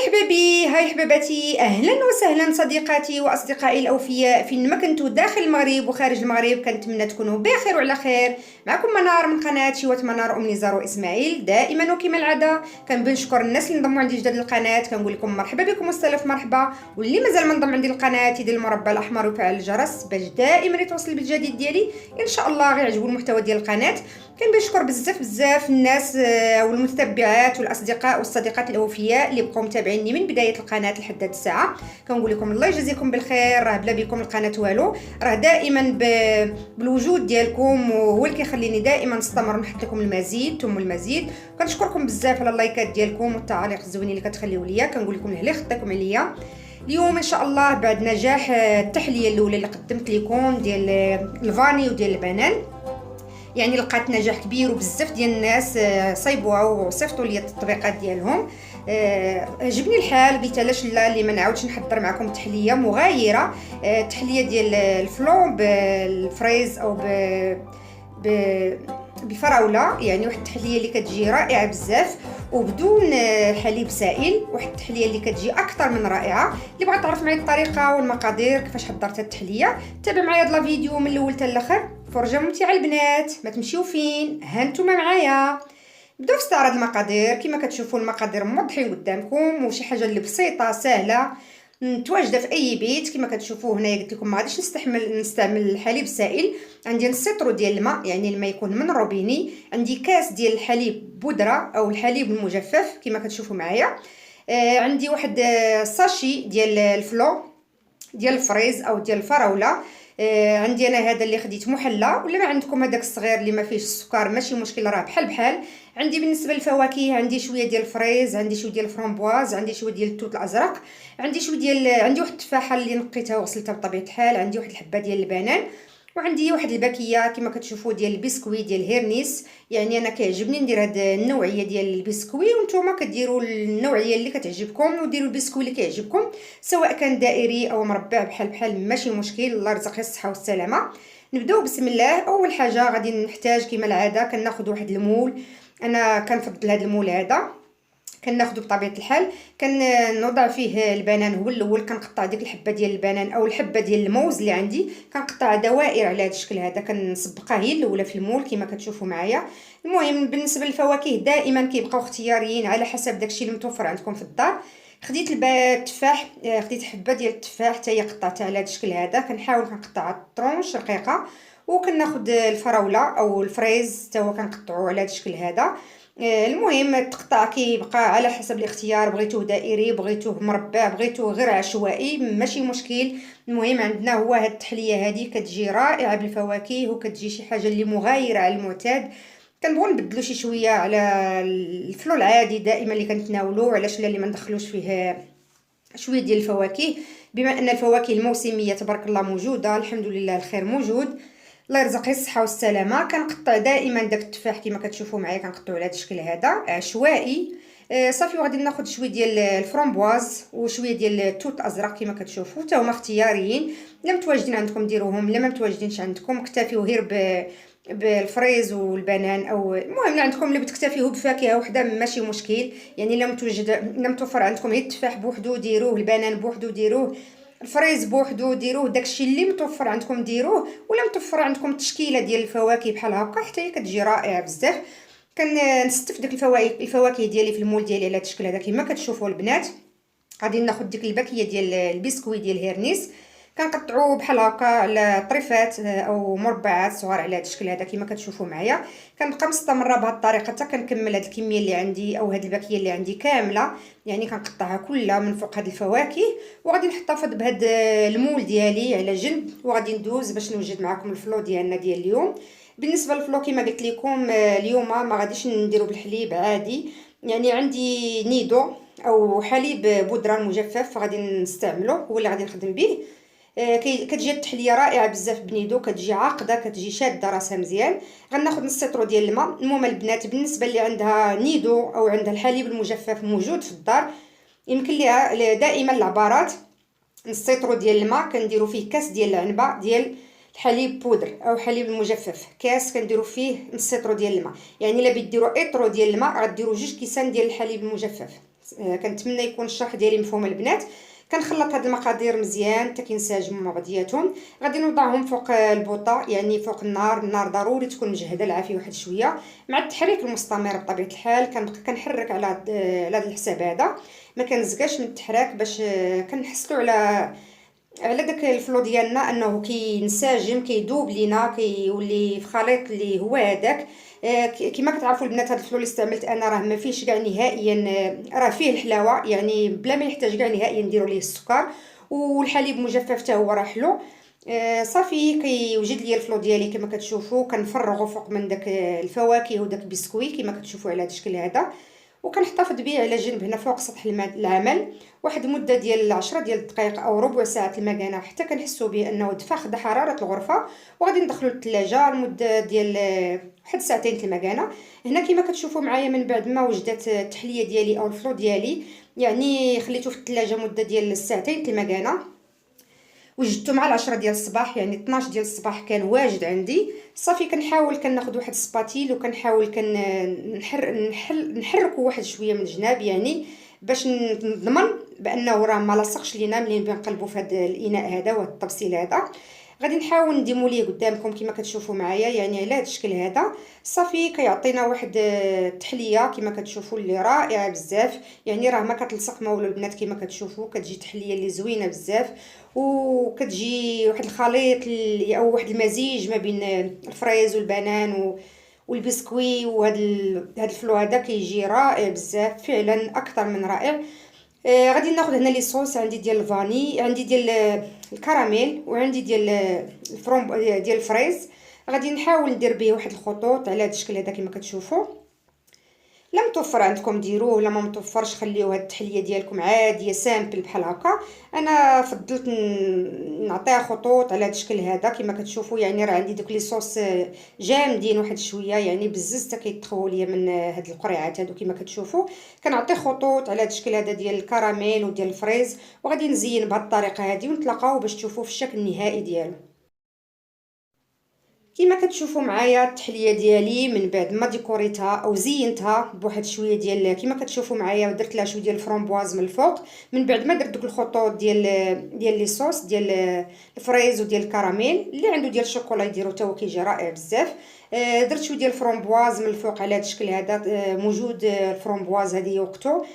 مرحبا بي، هاي حباباتي، اهلا وسهلا صديقاتي واصدقائي الاوفياء فين ما كنتوا داخل المغرب وخارج المغرب. كنتمنى تكونوا بخير وعلى خير. معكم منار من قناه شيوات منار ام نزار واسماعيل. دائما وكما العاده كنشكر الناس اللي انضموا عندي جداد للقناه، كنقول لكم مرحبا بكم والف مرحبا. واللي مازال ما انضم عندي للقناه يدير المربع الاحمر ويفعل الجرس باش دائما يتوصل بالجديد ديالي. ان شاء الله غيعجبوا المحتوى ديال القناه. كنشكر بزاف الناس والمتتبعات والاصدقاء والصديقات الاوفياء اللي بقاو متابعيني من بدايه القناه لحد هاد الساعه. كنقول لكم الله يجزيكم بالخير، راه بلا بكم القناه والو، راه دائما بالوجود ديالكم وهو اللي كيخليني دائما نستمر نحط لكم المزيد ثم المزيد. كنشكركم بزاف على اللايكات ديالكم والتعاليق الزوينين اللي كتخليو ليا. كنقول لكم لهلا خطاكم عليا. اليوم ان شاء الله بعد نجاح التحليه الاولى اللي قدمت لكم ديال الفاني وديال البنان، يعني لقات نجاح كبير وبزاف ديال الناس صايبوها وصيفطوا لي التطبيقات ديالهم. عجبني الحال، قلت علاش لا اللي ما نعاودش نحضر معكم تحليه مغايره، تحليه ديال الفلون بالفريز او بالفراوله، يعني واحد التحليه اللي كتجي رائعه بزاف وبدون حليب سائل. واحد التحليه اللي كتجي اكثر من رائعه. اللي بغى تعرف معايا الطريقه والمقادير كيفاش حضرت التحليه، تابع معايا هذا الفيديو من الاول حتى الاخر. فرجه ممتعه البنات، ما تمشيو فين، ها نتوما معايا. نبداو في استعراض المقادير. كما كتشوفوا المقادير موضحين قدامكم، وشي حاجه اللي بسيطه سهله متواجده في اي بيت. كما كتشوفوا هنايا قلت لكم ما غاديش نستعمل الحليب السائل. عندي نص لتر ديال الماء، يعني الماء يكون من روبيني. عندي كاس ديال الحليب بودره او الحليب المجفف كما كتشوفوا معايا. عندي واحد ساشي ديال الفلو ديال الفريز او ديال الفراوله. عندي انا هذا اللي خديت محلى، ولا ما عندكم هذاك الصغير اللي ما فيهش السكر ماشي مشكل، راه بحال بحال. عندي بالنسبه للفواكه عندي شويه ديال الفريز، عندي شويه ديال الفرامبواز، عندي شويه ديال التوت الازرق، عندي شويه ديال عندي واحد التفاحه اللي نقيتها وغسلتها بطبيعه الحال، عندي واحد الحبه ديال البنان، وعندي واحد الباكيه كما كتشوفوا ديال البسكوي ديال هيرنيس. يعني انا كيعجبني ندير هاد النوعيه ديال البسكوي، وانتم كديروا النوعيه اللي كتعجبكم وديروا البسكوي اللي كيعجبكم، سواء كان دائري او مربع بحال بحال ماشي مشكل. الله يرزق الصحه والسلامه. نبداو بسم الله. اول حاجه غادي نحتاج كما العاده كناخذ واحد المول. انا كنفضل هذا المول هذا، كناخذو بطبيعه الحال، كنوضع فيه البنان. هو الاول كنقطع ديك الحبه ديال البنان او الحبه ديال الموز اللي عندي، كنقطع دوائر على هذا الشكل هذا، كنسبقها هي الاولى في المول كما كتشوفوا معايا. المهم بالنسبه للفواكه دائما كيبقاو اختياريين على حسب داكشي اللي متوفر عندكم في الدار. خديت التفاح، خديت حبه ديال التفاح حتى هي قطعتها على هذا الشكل هذا، كنحاول كنقطعها طرونش رقيقه. وكناخذ الفراوله او الفريز حتى هو كنقطعوه على هذا الشكل هذا. المهم التقطاع كيبقى على حسب الاختيار، بغيتوه دائري بغيتوه مربع بغيتوه غير عشوائي ماشي مشكل. المهم عندنا هو هاد التحليه هذه كتجي رائعه بالفواكه وكتجي شي حاجه اللي مغايره على المعتاد. كنبغوا نبدلوا شي شويه على الفلو العادي دائما اللي كنتناولوا، علاش لا اللي ما ندخلوش فيه شويه ديال الفواكه، بما ان الفواكه الموسميه تبارك الله موجوده، الحمد لله الخير موجود. الله يرزق الصحه والسلامه. كنقطع دائما داك التفاح كما كتشوفوا معايا، كنقطعوا على هذا الشكل هذا عشوائي. صافي. وغادي ناخذ شويه ديال الفرامبواز وشويه ديال التوت الازرق كما كتشوفوا، حتى هما اختياريين، الا متواجدين عندكم ديروهم، الا ما متواجدينش عندكم اكتفيو غير بالفريز والبنان، او المهم اللي عندكم اللي بتكتفيو بفاكهه وحده ماشي مشكل. يعني الا متوفر عندكم غير التفاح بوحدو ديروه، البنان بوحدو ديروه، الفريز بوحدو ديروه، داكشي اللي متوفر عندكم ديروه. ولا متوفر عندكم تشكيله ديال الفواكه بحال هكا حتى هي كتجي رائعه بزاف. كنستف ديك الفواكه ديالي في المول ديالي على هذا الشكل هذا كما كتشوفوا البنات. غادي ناخذ ديك الباكيه ديال البسكوي ديال هيرنيس، كنقطعوه بحال هكا على طريفات او مربعات صغار على هذا الشكل هذا كما كتشوفوا معايا. كنبقى مستمره بهذه الطريقه حتى كنكمل هذه الكميه اللي عندي او هذه الباكيه اللي عندي كامله، يعني كنقطعها كلها من فوق هذه الفواكه. وغادي نحتفظ بهذا المول ديالي على جنب، وغادي ندوز باش نوجد معكم الفلو ديالنا ديال اليوم. بالنسبه للفلو كما قلت لكم اليوم ما غاديش نديرو بالحليب عادي، يعني عندي نيدو او حليب بودره مجفف غادي نستعمله، هو اللي غادي نخدم به. كتجي التحليه رائعه بزاف بنيدو، كتجي عاقده كتجي شاده راسها مزيان. غناخذ نص لتر ديال الماء. المهم البنات بالنسبه اللي عندها نيدو او عندها الحليب المجفف موجود في الدار، يمكن ليها دائما العبارات نص لتر ديال الماء كنديروا فيه كاس ديال العنبه ديال الحليب بودر او حليب المجفف، كاس كنديروا فيه نص لتر ديال الماء. يعني الا بغيتوا ديروا اطرو ديال الماء غديروا 2 كيسان ديال الحليب المجفف. كنتمنى يكون الشرح ديالي مفهوم البنات. كنخلط هاد المقادير مزيان حتى كينسجموا مع بعضياتهم. غادي نوضعهم فوق البوطه، يعني فوق النار ضروري تكون مجهده العافيه واحد شويه، مع التحريك المستمر بطبيعه الحال. كنبقى كنحرك على هذا الحساب هذا، ما كنزقاش من التحراك باش كنحصلوا على داك الفلو ديالنا انه كينسجم كيدوب لينا، كيولي في خليط اللي هو هذاك. كما كتعرفوا البنات، هذا الفلو اللي استعملت انا راه ما فيهش كاع نهائيا، راه فيه الحلاوه يعني بلا ما يحتاج كاع نهائيا نديروا ليه السكر، والحليب مجفف حتى هو راه حلو. صافي كيوجد لي الفلو ديالي كما كتشوفوا. كنفرغوا فوق من داك الفواكه وداك البسكوي كما كتشوفوا على هذا الشكل هذا، وكنحتفظ به على جنب هنا فوق سطح العمل واحد المده ديال 10 ديال الدقائق او ربع ساعه المكانه، حتى كنحسوا به انه دفا خدا حراره الغرفه. وغادي ندخلو للثلاجه لمده ديال واحد ساعتين المكانه. هنا كما كتشوفوا معايا من بعد ما وجدت التحليه ديالي او الفلو ديالي، يعني خليته في الثلاجه مده ديال ساعتين المكانه، وجدته مع 10 ديال الصباح، يعني 12 ديال الصباح كان واجد عندي. صافي كنحاول كناخذ واحد السباتيل وكنحاول نحركو واحد شويه من الجناب، يعني باش نضمن بانه راه ما لصقش لينا ملي بنقلبوا في هذا الاناء هذا وهذا الطبسيل هذا. غادي نحاول نديمو ليه قدامكم كما كتشوفوا معايا، يعني على هذا الشكل هذا. صافي كيعطينا واحد التحليه كما كتشوفوا اللي رائعه بزاف، يعني راه ما كتلصق ما والو البنات. كما كتشوفوا كتجي تحليه اللي زوينه بزاف، وكتجي واحد الخليط او واحد المزيج ما بين الفريز والبنان والبسكوي هاد الفلو هذا كيجي رائع بزاف فعلا، اكثر من رائع. غادي ناخذ هنا لي صوص. عندي ديال الفاني، عندي ديال الكراميل، وعندي ديال الفروم ديال الفريز. غادي نحاول ندير به واحد الخطوط على هذا الشكل هذا كما كتشوفوا. لا متوفر عندكم ديروه، ولا ما متوفرش خليوه هاد التحليه ديالكم عاديه سامبل بحال هكا. انا فضلت نعطيها خطوط على هاد الشكل هذا كما كتشوفوا. يعني راه عندي دوك لي صوص جامدين واحد شويه، يعني بزز حتى كيطخوا ليا من هاد القريعات هادو كما كتشوفوا. كنعطي خطوط على هاد الشكل هذا ديال الكراميل وديال الفريز، وغادي نزين بهاد الطريقه هذه ونتلاقاو باش تشوفوا في الشكل النهائي ديالو. كما كتشوفوا معايا التحليه ديالي من بعد ما ديكوريتها او زينتها بواحد شويه ديال كما كتشوفوا معايا، درت لها شويه ديال الفرومبواز من الفوق من بعد ما درت دوك الخطوط ديال لي صوص ديال الفريز وديال الكراميل. اللي عنده ديال الشوكولا يديرو حتى هو كيجي رائع بزاف. درت شويه ديال الفرومبواز من الفوق على هذا الشكل هذا. موجود الفرومبواز هذه وقته.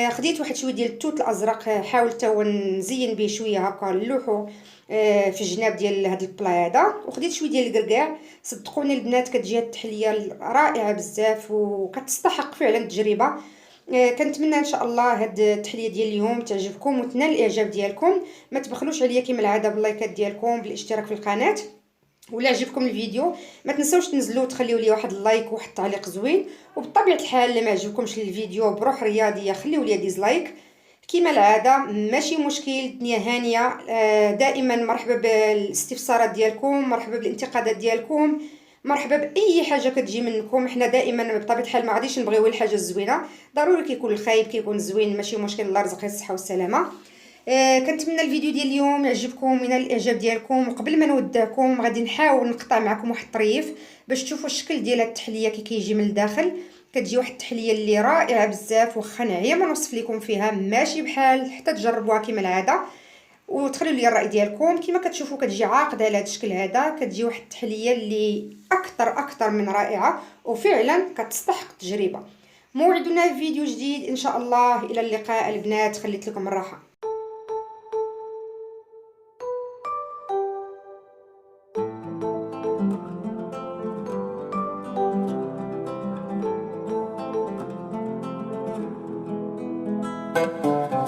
خديت واحد شويه ديال التوت الازرق، حاولت هو نزين به شويه هكا نلوحو في الجناب ديال هذا البلا هذا. وخديت شويه ديال الكركاع. صدقوني البنات كتجي التحليه رائعه بزاف وكتستحق فعلا التجربه. كنتمنى ان شاء الله هاد التحليه ديال اليوم تعجبكم وتنال الاعجاب ديالكم. ما تبخلوش عليا كما العاده باللايكات ديالكم، بالاشتراك في القناه. ولا عجبكم الفيديو ما تنسوش تنزلوا وتخليوا لي واحد اللايك وواحد التعليق زوين. وبطبيعه الحال اللي ما عجبكمش الفيديو بروح رياضيه خليوا لي ديزلايك. كما العاده ماشي مشكل، الدنيا هانيه. دائما مرحبا بالاستفسارات ديالكم، مرحبا بالانتقادات ديالكم، مرحبا باي حاجه كتجي منكم. حنا دائما بطبيعه الحال ما غاديش نبغيو الحاجه الزوينه، ضروري كيكون الخايب كيكون زوين، ماشي مشكل. الله يرزق الصحه والسلامه. كنتمنى الفيديو ديال اليوم يعجبكم وينال الاعجاب ديالكم. وقبل ما نودعكم غادي نحاول نقطع معكم واحد الطريف باش تشوفوا الشكل ديال التحليه كي كيجي من الداخل. كتجي واحد التحليه اللي رائعه بزاف، واخا نعيا ما نوصف لكم فيها، ماشي بحال حتى تجربوها كما العاده وتخليوا لي الراي ديالكم. كما كتشوفوا كتجي عاقده على هذا الشكل هذا. كتجي واحد التحليه اللي اكثر من رائعه وفعلا كتستحق التجربه. موعدنا في فيديو جديد ان شاء الله. الى اللقاء البنات، خليت لكم الراحه. Thank you.